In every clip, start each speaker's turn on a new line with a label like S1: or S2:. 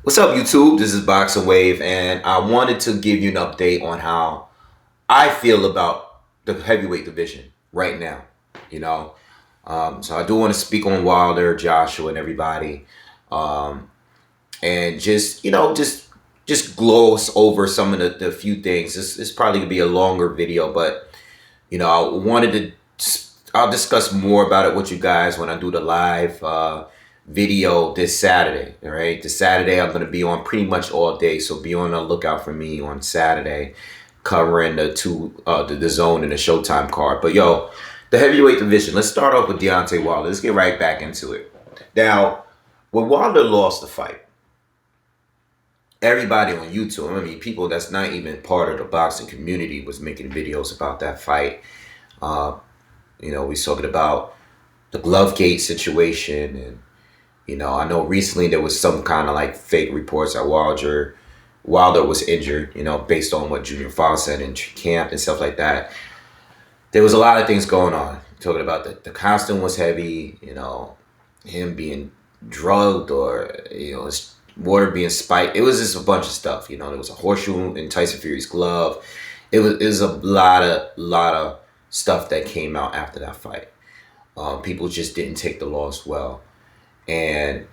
S1: What's up, YouTube? This is BoxingWave, and I wanted to give you an update on how I feel about the heavyweight division right now. You know, so I do want to speak on Wilder, Joshua, and everybody, um, and just gloss over some of the few things. This probably gonna be a longer video, but I wanted to. I'll discuss more about it with you guys when I do the live video this Saturday. All right, this Saturday I'm gonna be on pretty much all day, so be on the lookout for me on Saturday, covering the zone and the Showtime card. But the heavyweight division. Let's start off with Deontay Wilder. Let's get right back into it. Now, when Wilder lost the fight, everybody on YouTube, I mean, people that's not even part of the boxing community was making videos about that fight. Uh, we talking about the glove gate situation, and I know recently there was some kind of like fake reports that Wilder was injured. Based on what Junior Fall said in camp and stuff like that. There was a lot of things going on. Talking about the costume was heavy. Him being drugged, or his water being spiked. It was just a bunch of stuff. There was a horseshoe in Tyson Fury's glove. It was a lot of stuff that came out after that fight. People just didn't take the loss well. And,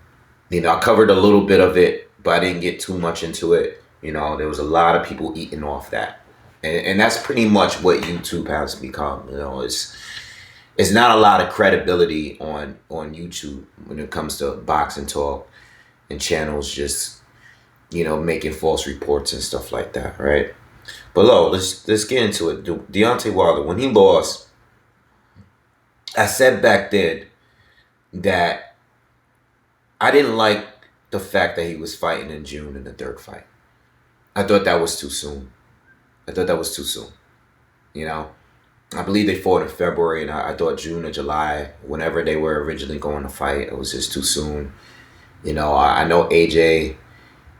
S1: I covered a little bit of it, but I didn't get too much into it. There was a lot of people eating off that. And that's pretty much what YouTube has become. It's not a lot of credibility on YouTube when it comes to boxing talk and channels just, making false reports and stuff like that, right? But let's get into it. Deontay Wilder, when he lost, I said back then that I didn't like the fact that he was fighting in June in the third fight. I thought that was too soon. I believe they fought in February, and I thought June or July, whenever they were originally going to fight, it was just too soon. I know AJ.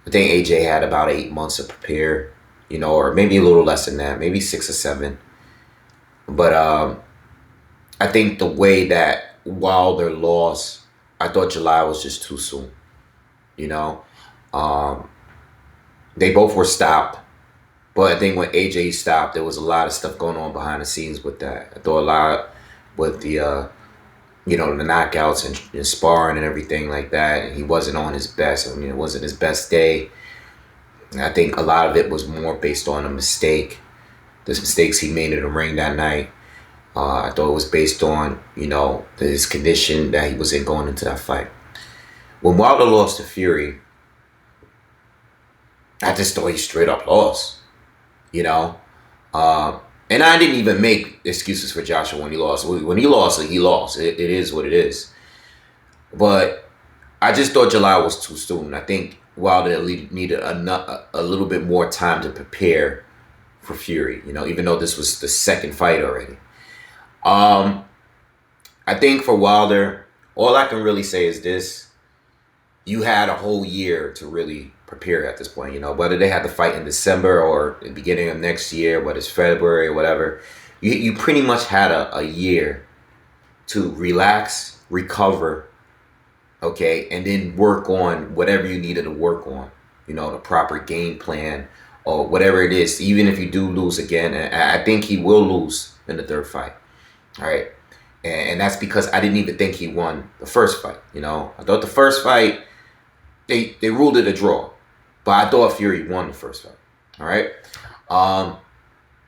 S1: I think AJ had about 8 months to prepare. Or maybe a little less than that, maybe 6 or 7. But I think the way that Wilder lost, I thought July was just too soon. Um, they both were stopped, but I think when AJ stopped, there was a lot of stuff going on behind the scenes with that. I thought a lot with the the knockouts and sparring and everything like that. And he wasn't on his best. I mean, it wasn't his best day. And I think a lot of it was more based on the mistakes he made in the ring that night. I thought it was based on, his condition that he was in going into that fight. When Wilder lost to Fury, I just thought he straight up lost, and I didn't even make excuses for Joshua when he lost. When he lost, he lost. It is what it is. But I just thought July was too soon. I think Wilder needed a little bit more time to prepare for Fury, even though this was the second fight already. I think for Wilder, all I can really say is this. You had a whole year to really prepare at this point, whether they had to fight in December or the beginning of next year, whether it's February or whatever. You pretty much had a year to relax, recover, okay, and then work on whatever you needed to work on, the proper game plan or whatever it is, even if you do lose again. And I think he will lose in the third fight, all right? And that's because I didn't even think he won the first fight, I thought the first fight, they ruled it a draw, but I thought Fury won the first fight, all right?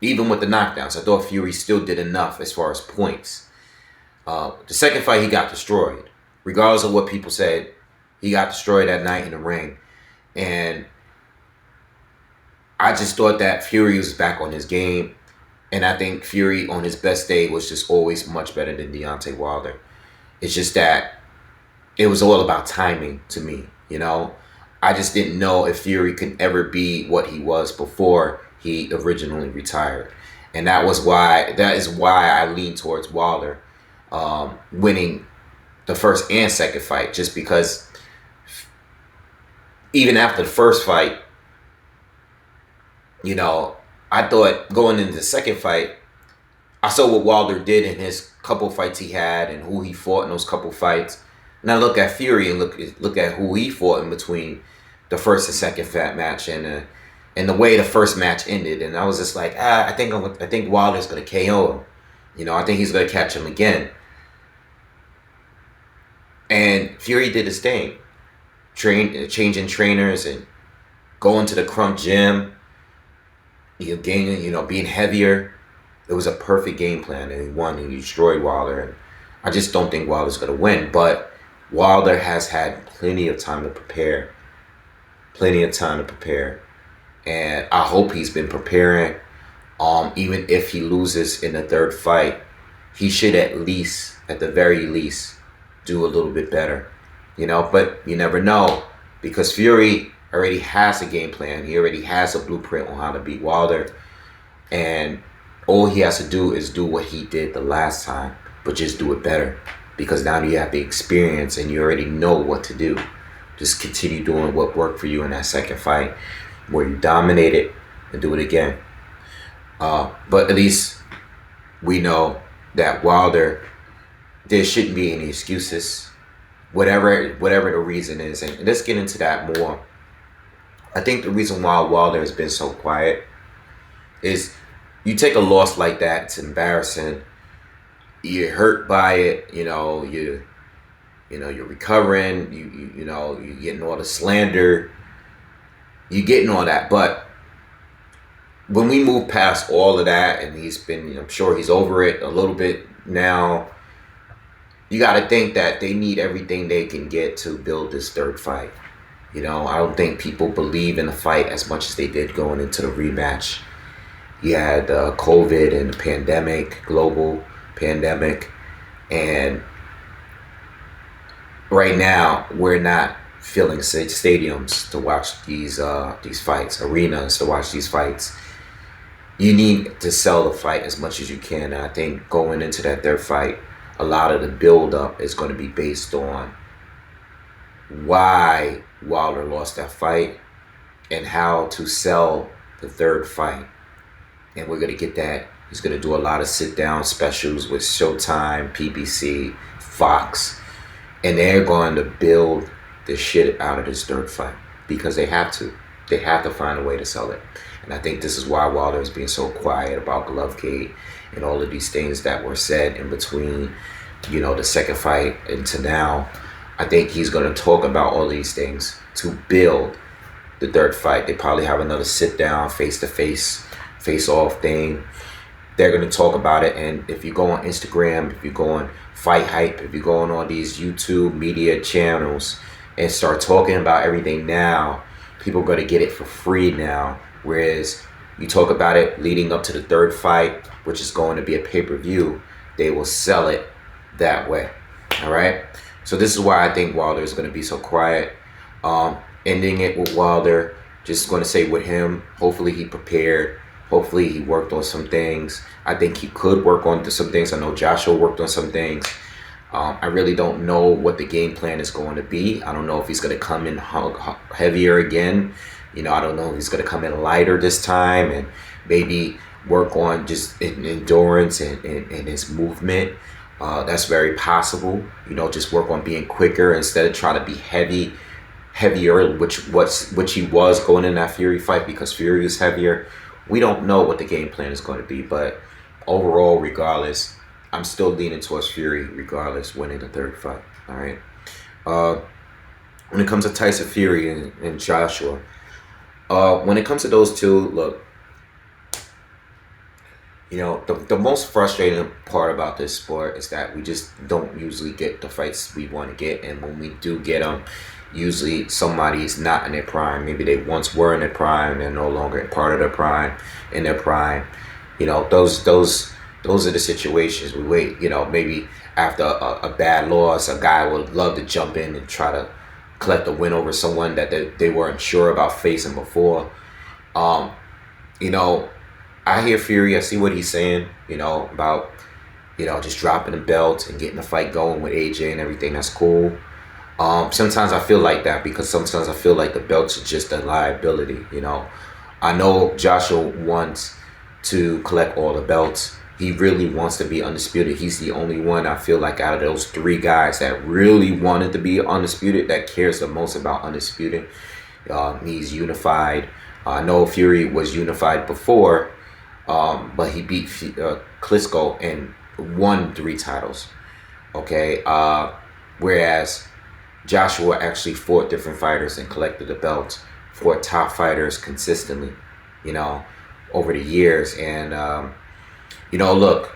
S1: Even with the knockdowns, I thought Fury still did enough as far as points. The second fight, he got destroyed. Regardless of what people said, he got destroyed that night in the ring. And I just thought that Fury was back on his game. And I think Fury on his best day was just always much better than Deontay Wilder. It's just that it was all about timing to me, I just didn't know if Fury could ever be what he was before he originally retired. And that is why I lean towards Wilder winning the first and second fight, just because even after the first fight, I thought going into the second fight, I saw what Wilder did in his couple fights he had and who he fought in those couple fights. And I look at Fury and look at who he fought in between the first and second fat match, and the way the first match ended, and I was just like, I think Wilder's gonna KO him. You know, I think he's gonna catch him again. And Fury did his thing, changing trainers and going to the Crunk gym. Being heavier. It was a perfect game plan, and he won, and he destroyed Wilder. And I just don't think Wilder's gonna win, but Wilder has had plenty of time to prepare. And I hope he's been preparing. Even if he loses in the third fight, he should at the very least, do a little bit better. But you never know, because Fury already has a game plan. He already has a blueprint on how to beat Wilder. And all he has to do is do what he did the last time, but just do it better. Because now you have the experience and you already know what to do. Just continue doing what worked for you in that second fight, where you dominated, and do it again. But at least we know that Wilder, there shouldn't be any excuses, whatever the reason is. And let's get into that more. I think the reason why Wilder has been so quiet is, you take a loss like that, it's embarrassing. You're hurt by it, you're recovering, you're getting all the slander, you're getting all that. But when we move past all of that, and I'm sure he's over it a little bit now, you got to think that they need everything they can get to build this third fight. I don't think people believe in the fight as much as they did going into the rematch. You had COVID and the pandemic, global pandemic, and right now we're not filling stadiums to watch these fights, arenas to watch these fights. You need to sell the fight as much as you can. And I think going into that third fight, a lot of the build-up is going to be based on why Wilder lost that fight and how to sell the third fight. And we're going to get that. He's going to do a lot of sit-down specials with Showtime, PBC, Fox. And they're going to build the shit out of this third fight because they have to. They have to find a way to sell it. And I think this is why Wilder is being so quiet about Glovegate and all of these things that were said in between, the second fight into now. I think he's going to talk about all these things to build the third fight. They probably have another sit-down, face-to-face, face-off thing. They're going to talk about it. And if you go on Instagram, if you go on Fight Hype, if you go on all these YouTube media channels and start talking about everything now, people are going to get it for free now. Whereas you talk about it leading up to the third fight, which is going to be a pay-per-view, they will sell it that way. All right? So this is why I think Wilder is going to be so quiet. Ending it with Wilder, just going to say with him, hopefully he prepared. Hopefully he worked on some things. I think he could work on some things. I know Joshua worked on some things. I really don't know what the game plan is going to be. I don't know if he's going to come in heavier again. I don't know if he's going to come in lighter this time and maybe work on just endurance and his movement. That's very possible. Just work on being quicker instead of trying to be heavier, which he was going in that Fury fight, because Fury is heavier. We don't know what the game plan is going to be, but overall, regardless, I'm still leaning towards Fury, regardless, winning the third fight. All right. When it comes to Tyson Fury and Joshua, when it comes to those two, look, the most frustrating part about this sport is that we just don't usually get the fights we want to get, and when we do get them, usually somebody's not in their prime. Maybe they once were in their prime, they're no longer part of their prime, in their prime. Those are the situations we wait. Maybe after a bad loss, a guy would love to jump in and try to collect a win over someone that they weren't sure about facing before. I hear Fury, I see what he's saying, about, just dropping the belt and getting the fight going with AJ and everything. That's cool. Sometimes I feel like that, because sometimes I feel like the belts are just a liability. I know Joshua wants to collect all the belts. He really wants to be undisputed. He's the only one, I feel like, out of those three guys that really wanted to be undisputed, that cares the most about undisputed. He's unified. I know Fury was unified before, but he beat Klitschko and won 3 titles. Okay, whereas Joshua actually fought different fighters and collected the belts, fought top fighters consistently, you know, over the years. And, you know, look,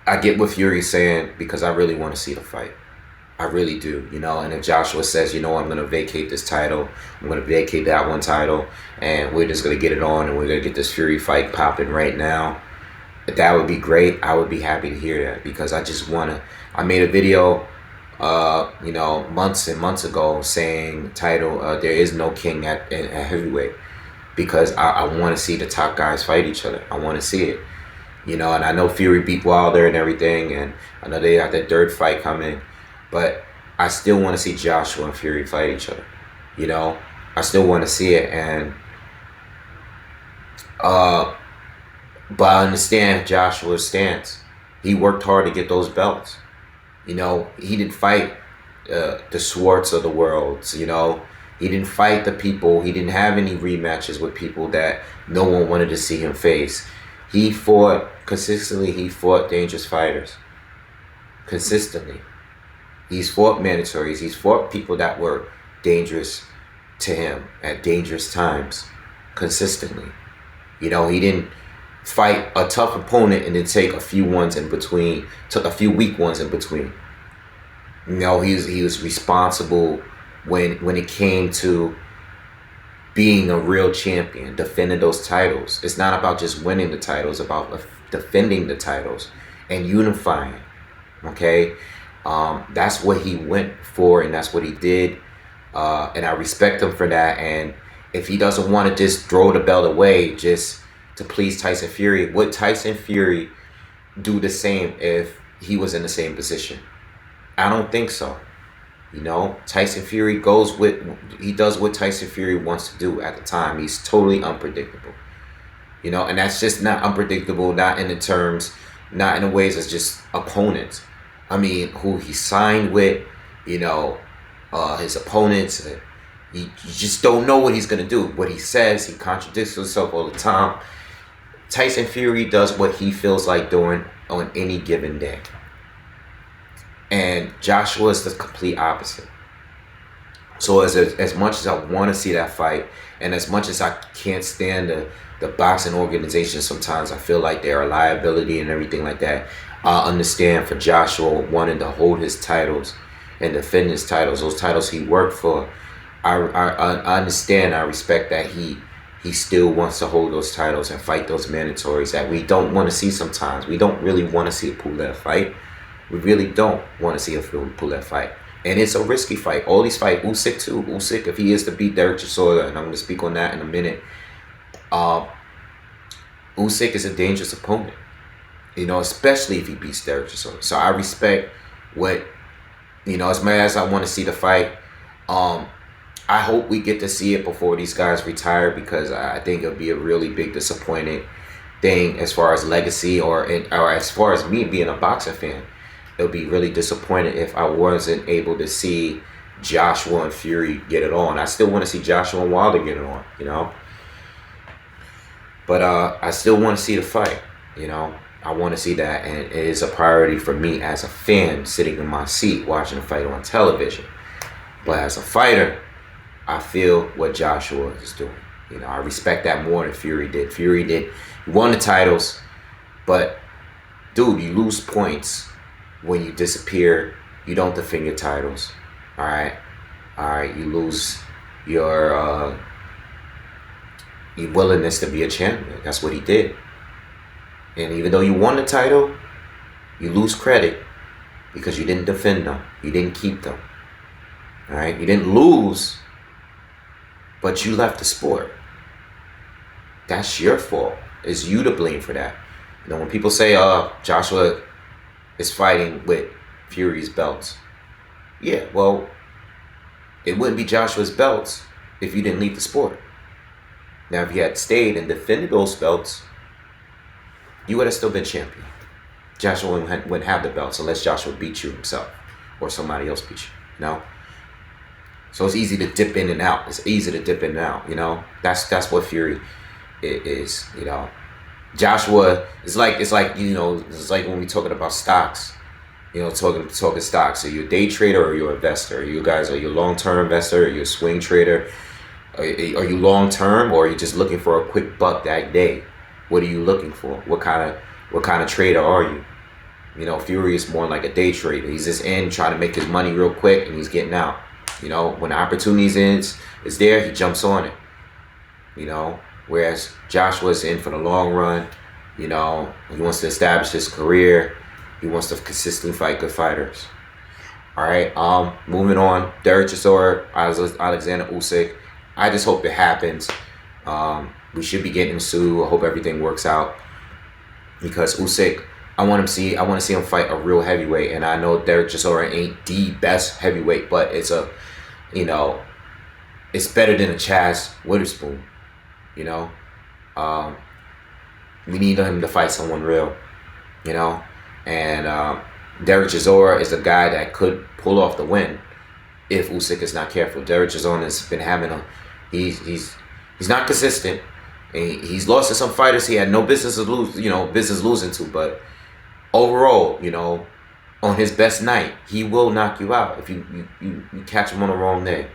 S1: I get what Fury's saying because I really want to see the fight. I really do, you know. And if Joshua says, you know, I'm going to vacate this title, I'm going to vacate that one title, and we're just going to get it on and we're going to get this Fury fight popping right now, that would be great. I would be happy to hear that because I just want to. I made a video, you know, months and months ago saying title, there is no king at heavyweight because I want to see the top guys fight each other. I want to see it. You know, and I know Fury beat Wilder and everything, and I know they got that 3rd fight coming, but I still want to see Joshua and Fury fight each other. You know, I still want to see it, and but I understand Joshua's stance. He worked hard to get those belts. You know, he didn't fight the Swartz of the world. You know, he didn't fight the people. He didn't have any rematches with people that no one wanted to see him face. He fought consistently. He fought dangerous fighters consistently. He's fought mandatories. He's fought people that were dangerous to him at dangerous times consistently. You know, he didn't fight a tough opponent and then take a few ones in between, took a few weak ones in between. You know, he was responsible when it came to being a real champion, defending those titles. It's not about just winning the titles, it's about defending the titles and unifying. Okay, that's what he went for, and that's what he did, and I respect him for that. And if he doesn't want to just throw the belt away just to please Tyson Fury, would Tyson Fury do the same if he was in the same position? I don't think so. You know, Tyson Fury does what Tyson Fury wants to do at the time. He's totally unpredictable. You know, and that's just not unpredictable, not in the ways as just opponents. I mean, who he signed with, you know, his opponents. You just don't know what he's going to do. What he says, he contradicts himself all the time. Tyson Fury does what he feels like doing on any given day. And Joshua is the complete opposite. So as much as I want to see that fight, and as much as I can't stand the boxing organization sometimes, I feel like they're a liability and everything like that, I understand for Joshua wanting to hold his titles and defend his titles, those titles he worked for. I understand, I respect that he still wants to hold those titles and fight those mandatories that we don't want to see sometimes. We don't really want to see a Pulev fight. We really don't want to see a Pulev fight. And it's a risky fight. All these fights, Usyk too. Usyk, if he is to beat Derek Chisora, and I'm going to speak on that in a minute, Usyk is a dangerous opponent. You know, especially if he beats Derek Chisora. So I respect what, you know, as much as I want to see the fight, I hope we get to see it before these guys retire, because I think it'll be a really big disappointing thing as far as legacy or as far as me being a boxing fan. It'll be really disappointing if I wasn't able to see Joshua and Fury get it on. I still want to see Joshua and Wilder get it on, you know. But I still want to see the fight, you know. I want to see that, and it is a priority for me as a fan sitting in my seat watching the fight on television. But as a fighter, I feel what Joshua is doing. You know, I respect that more than Fury did. He won the titles, but dude, you lose points when you disappear. You don't defend your titles. All right, you lose your willingness to be a champion. That's what he did. And even though you won the title, you lose credit because you didn't defend them. You didn't keep them. All right, you didn't lose, but you left the sport. That's your fault. It's you to blame for that. You know, when people say, Joshua is fighting with Fury's belts. Yeah, well, it wouldn't be Joshua's belts if you didn't leave the sport. Now, if you had stayed and defended those belts, you would have still been champion. Joshua wouldn't have the belts unless Joshua beat you himself or somebody else beat you, you know? So it's easy to dip in and out. It's easy to dip in and out. You know, that's what Fury is. You know, Joshua is like it's like when we talking about stocks. You know, talking stocks. Are you a day trader or are you an investor? You guys, are you a long-term investor? Are you a swing trader? Are you long-term, or are you just looking for a quick buck that day? What are you looking for? What kind of trader are you? You know, Fury is more like a day trader. He's just in trying to make his money real quick, and he's getting out. You know, when the opportunity is there, he jumps on it. You know, whereas Joshua's in for the long run. You know, he wants to establish his career. He wants to consistently fight good fighters. All right. Moving on. Derek Chisora, Alexander Usyk. I just hope it happens. We should be getting soon. I hope everything works out, because Usyk, I want to see him fight a real heavyweight, and I know Derek Chisora ain't the best heavyweight, but it's it's better than a Chaz Witherspoon. You know, we need him to fight someone real. You know. And Derek Chisora is a guy that could pull off the win if Usyk is not careful. Derek Chisora has been having he's not consistent. And he's lost to some fighters he had no business losing to. But overall, you know, on his best night, he will knock you out if you catch him on the wrong day.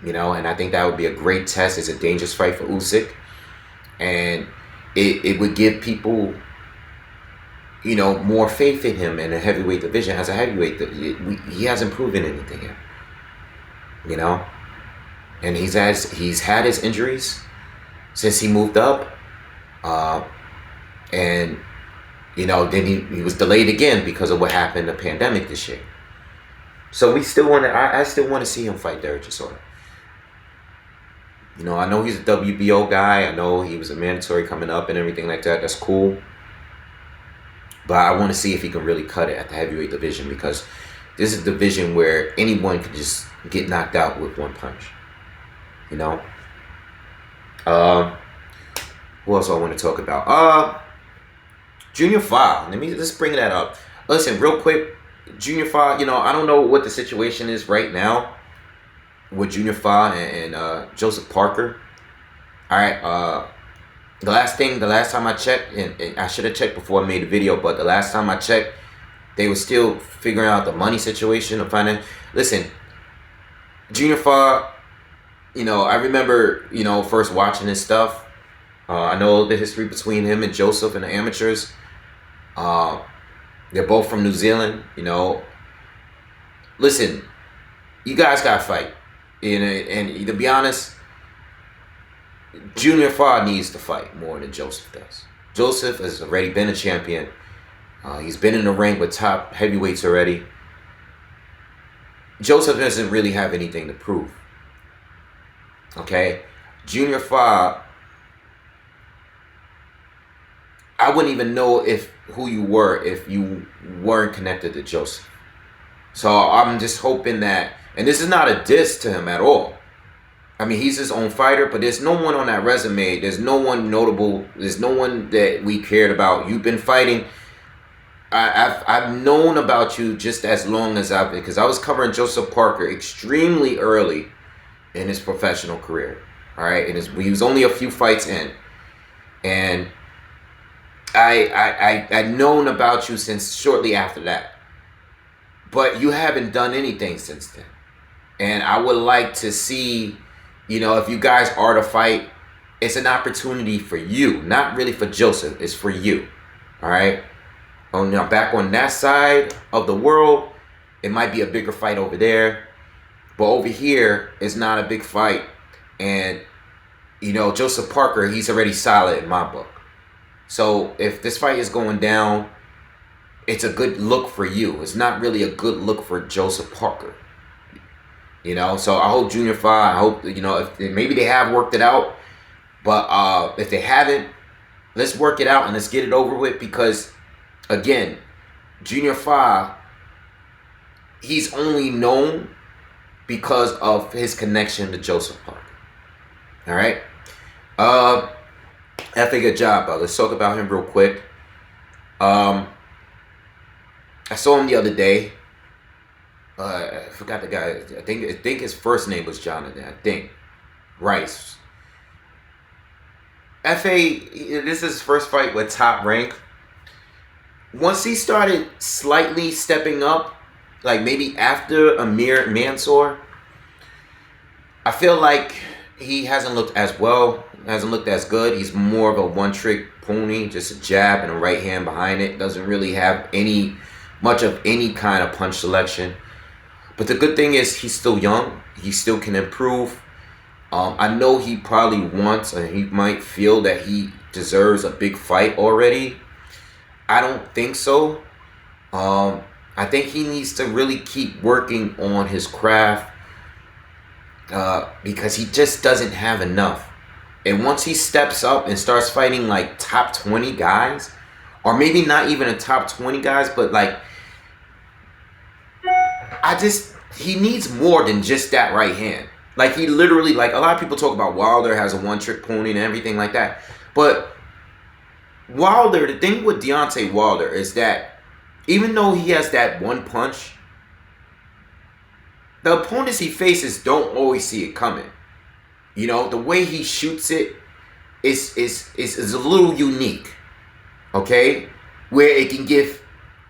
S1: You know, and I think that would be a great test. It's a dangerous fight for Usyk, and it would give people, you know, more faith in him in the heavyweight division. As a heavyweight, he hasn't proven anything yet. You know, and he's had his injuries since he moved up, and you know, then he was delayed again because of what happened in the pandemic this year. So I still want to see him fight Derek Chisora. You know, I know he's a WBO guy. I know he was a mandatory coming up and everything like that. That's cool. But I want to see if he can really cut it at the heavyweight division, because this is a division where anyone could just get knocked out with one punch. You know? Who else I want to talk about? Junior Fa. Let's bring that up. Listen, real quick. Junior Fa, you know, I don't know what the situation is right now with Junior Fa and Joseph Parker. All right. The last time I checked, and I should have checked before I made the video, but the last time I checked, they were still figuring out the money situation of finding. Listen, Junior Fa, you know, I remember, you know, first watching this stuff. I know the history between him and Joseph and the amateurs. They're both from New Zealand, you know. Listen, you guys got to fight. And to be honest, Junior Fa needs to fight more than Joseph does. Joseph has already been a champion. He's been in the ring with top heavyweights already. Joseph doesn't really have anything to prove. Okay? Junior Fa, I wouldn't even know who you were if you weren't connected to Joseph. So I'm just hoping that, and this is not a diss to him at all. I mean, he's his own fighter, but there's no one on that resume. There's no one notable. There's no one that we cared about. You've been fighting. I've known about you just as long as I've been, because I was covering Joseph Parker extremely early in his professional career. All right, and he was only a few fights in, and I'd known about you since shortly after that. But you haven't done anything since then, and I would like to see, you know, if you guys are to fight, it's an opportunity for you, not really for Joseph. It's for you. All right. Now back on that side of the world, it might be a bigger fight over there, but over here, it's not a big fight. And you know, Joseph Parker, he's already solid in my book. So if this fight is going down, it's a good look for you. It's not really a good look for Joseph Parker. You know, so I hope Junior Fa, I hope, you know, if maybe they have worked it out, but if they haven't, let's work it out and let's get it over with, because again, Junior Fa, he's only known because of his connection to Joseph Parker. All right. Ajagba, let's talk about him real quick. I saw him the other day. I forgot the guy. I think his first name was Jonathan. I think Rice. FA. This is his first fight with Top Rank. Once he started slightly stepping up, like maybe after Amir Mansour, I feel like he hasn't looked as well, hasn't looked as good. He's more of a one-trick pony, just a jab and a right hand behind it. Doesn't really have much of any kind of punch selection. But the good thing is he's still young. He still can improve. I know he probably wants, and he might feel that he deserves a big fight already. I don't think so. I think he needs to really keep working on his craft because he just doesn't have enough. And once he steps up and starts fighting like top 20 guys, or maybe not even a top 20 guys, but like, he needs more than just that right hand. Like, he literally, like, a lot of people talk about Wilder has a one-trick pony and everything like that. But Wilder, the thing with Deontay Wilder is that even though he has that one punch, the opponents he faces don't always see it coming. You know, the way he shoots it is a little unique. Okay? Where it can give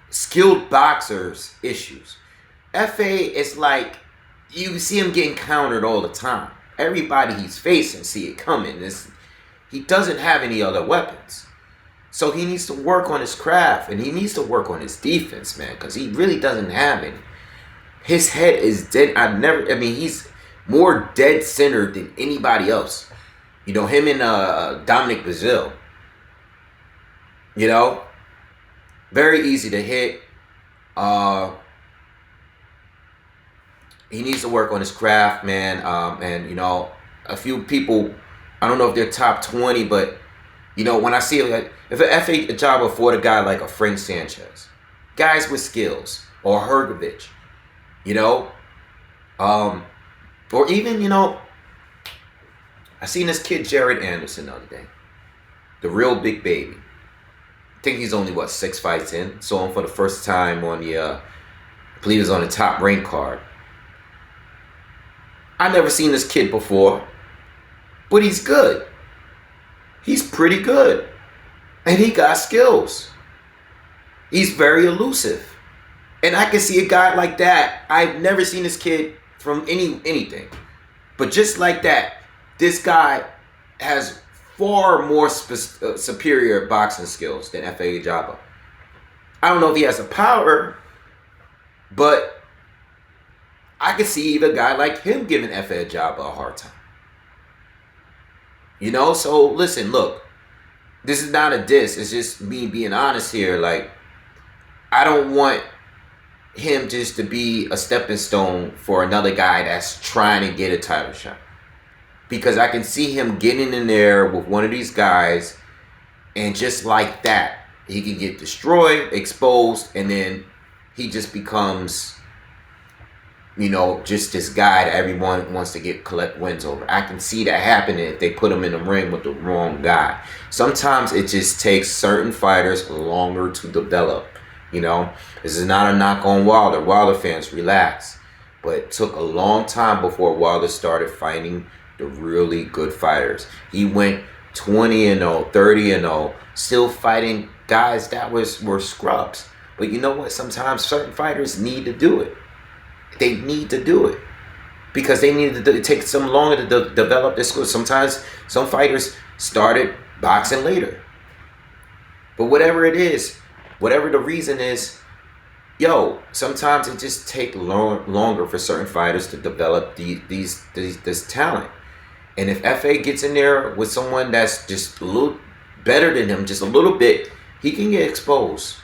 S1: skilled boxers issues. FA is like, you see him getting countered all the time. Everybody he's facing see it coming. He doesn't have any other weapons. So he needs to work on his craft, and he needs to work on his defense, man, because he really doesn't have any. His head is dead. He's more dead-centered than anybody else. You know, him and Dominic Brazil. You know? Very easy to hit. He needs to work on his craft, man. And, you know, a few people, I don't know if they're top 20, but, you know, when I see it, like, if an FA Ajagba fought a guy like a Frank Sanchez, guys with skills, or Hergovich, you know, or even, you know, I seen this kid Jared Anderson the other day, the real big baby. I think he's only, 6 fights in. Saw him for the first time on the, I believe it was on the Top Rank card. I never seen this kid before, but he's good. He's pretty good. And he got skills. He's very elusive. And I can see a guy like that. I've never seen this kid from anything. But just like that, this guy has far more superior boxing skills than F.A. Ajagba. I don't know if he has the power, but I could see even a guy like him giving F.A. Ajagba a hard time. You know, so listen, look, this is not a diss. It's just me being honest here. Like, I don't want him just to be a stepping stone for another guy that's trying to get a title shot. Because I can see him getting in there with one of these guys, and just like that, he can get destroyed, exposed, and then he just becomes, you know, just this guy that everyone wants to collect wins over. I can see that happening if they put him in the ring with the wrong guy. Sometimes it just takes certain fighters longer to develop. You know, this is not a knock on Wilder. Wilder fans, relax. But it took a long time before Wilder started fighting the really good fighters. He went 20-0, 30-0, still fighting guys that were scrubs. But you know what? Sometimes certain fighters need to do it. They need to do it because they need to. It takes them longer to develop their skills. Sometimes some fighters started boxing later. But whatever it is, whatever the reason is, sometimes it just takes longer for certain fighters to develop this talent. And if FA gets in there with someone that's just a little better than him, just a little bit, he can get exposed.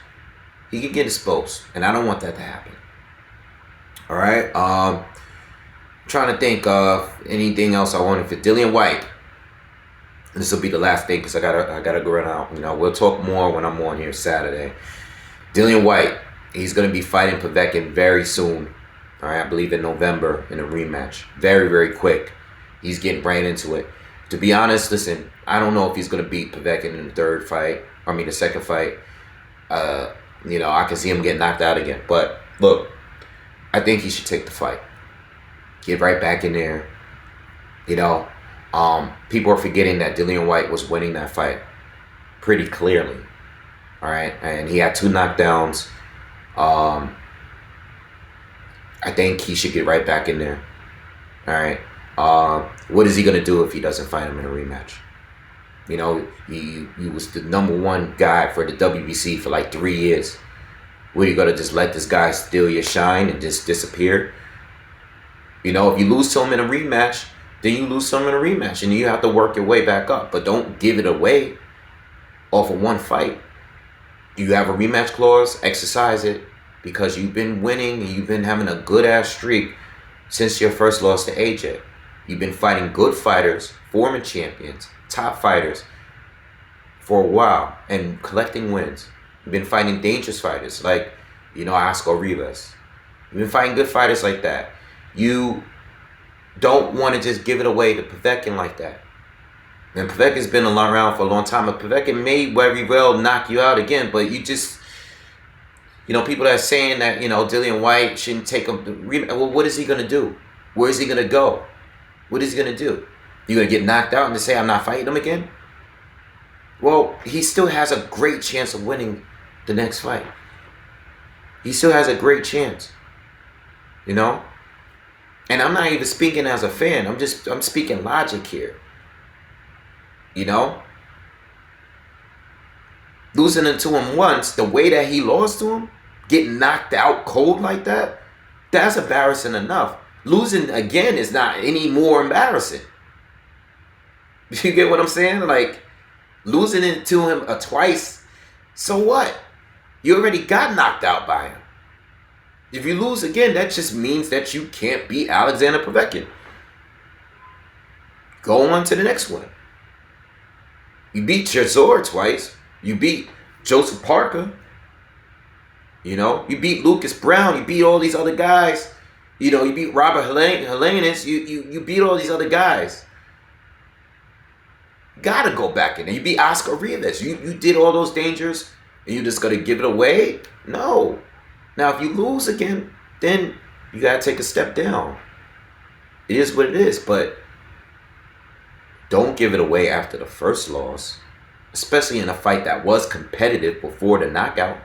S1: He can get exposed, and I don't want that to happen. All right. Trying to think of anything else I wanted for Dillian White. This will be the last thing because I gotta go run out. You know, we'll talk more when I'm on here Saturday. Dillian White, he's gonna be fighting Povetkin very soon. All right, I believe in November in a rematch. Very, very quick. He's getting right into it. To be honest, listen, I don't know if he's gonna beat Povetkin in the second fight. You know, I can see him get knocked out again. But look, I think he should take the fight. Get right back in there. You know, people are forgetting that Dillian White was winning that fight pretty clearly. All right, and he had 2 knockdowns. I think he should get right back in there. All right. What is he gonna do if he doesn't fight him in a rematch? You know, he was the #1 guy for the WBC for like 3 years. What, are you gonna just let this guy steal your shine and just disappear? You know, if you lose to him in a rematch, then you lose to him in a rematch, and you have to work your way back up. But don't give it away off of one fight. You have a rematch clause, exercise it, because you've been winning and you've been having a good ass streak since your first loss to AJ. You've been fighting good fighters, former champions, top fighters for a while and collecting wins. You've been fighting dangerous fighters like, you know, Oscar Rivas. You've been fighting good fighters like that. You don't want to just give it away to Povetkin like that. And Povetkin's been around for a long time. But Povetkin may very well knock you out again, but you just, you know, people that are saying that, you know, Dillian White shouldn't take him to, well, what is he going to do? Where is he going to go? What is he going to do? You going to get knocked out and just say, I'm not fighting him again? Well, he still has a great chance of winning the next fight. He still has a great chance. You know? And I'm not even speaking as a fan. I'm speaking logic here. You know? Losing it to him once, the way that he lost to him, getting knocked out cold like that, that's embarrassing enough. Losing again is not any more embarrassing. You get what I'm saying? Like, losing it to him twice, so what? You already got knocked out by him. If you lose again, that just means that you can't beat Alexander Povetkin. Go on to the next one. You beat Chisora twice. You beat Joseph Parker. You know, you beat Lucas Brown. You beat all these other guys. You know, you beat Robert Helenius. You beat all these other guys. Gotta go back in there. You beat Oscar Rivas. You did all those dangers, and you just gotta give it away? No. Now, if you lose again, then you gotta take a step down. It is what it is, but don't give it away after the first loss, especially in a fight that was competitive before the knockout.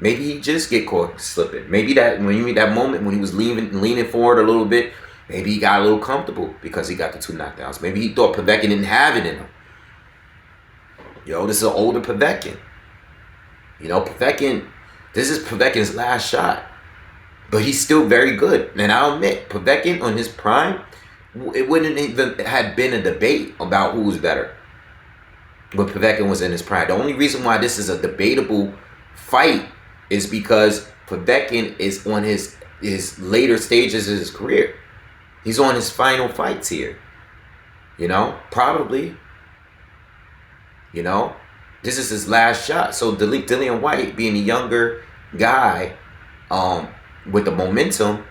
S1: Maybe he just get caught slipping. Maybe that moment when he was leaning forward a little bit, maybe he got a little comfortable because he got the 2 knockdowns. Maybe he thought Povetkin didn't have it in him. Yo, this is an older Povetkin. You know, Povetkin, this is Povetkin's last shot. But he's still very good. And I'll admit, Povetkin on his prime, it wouldn't even have been a debate about who was better. But Povetkin was in his prime. The only reason why this is a debatable fight is because Povetkin is on his later stages of his career. He's on his final fights here. You know, probably. You know, this is his last shot. So Dillian White, being a younger guy, with the momentum,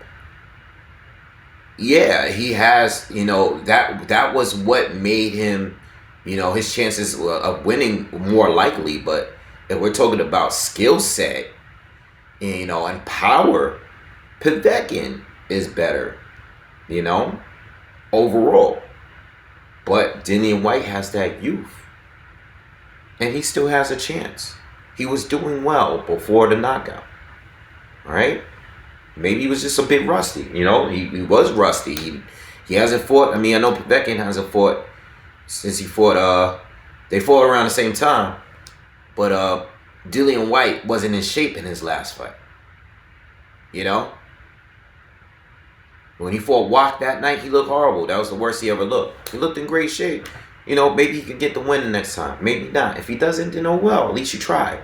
S1: yeah, he has, you know, that was what made him, you know, his chances of winning more likely. But if we're talking about skill set, you know, and power, Povetkin is better, you know, overall. But Dillian White has that youth. And he still has a chance. He was doing well before the knockout. All right? Maybe he was just a bit rusty. You know, he was rusty. He hasn't fought. I mean, I know Povetkin hasn't fought since he fought. They fought around the same time. But Dillian White wasn't in shape in his last fight. You know? When he fought Whyte that night, he looked horrible. That was the worst he ever looked. He looked in great shape. You know, maybe he could get the win the next time. Maybe not. If he doesn't, then oh well. At least you tried.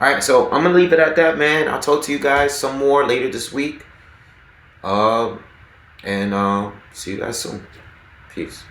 S1: Alright, so I'm going to leave it at that, man. I'll talk to you guys some more later this week. And see you guys soon. Peace.